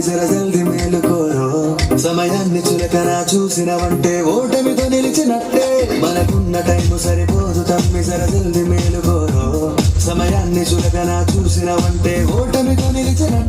జర జల్ది మేలుకోరో సమయాన్ని చులకన చూసినవంటే ఓటమితో నిలిచినట్టే మనకున్న టైము సరిపోదు తమ్మి జర జల్ది మేలుకోరో సమయాన్ని చులకన చూసినవంటే ఓటమితో నిలిచినట్టే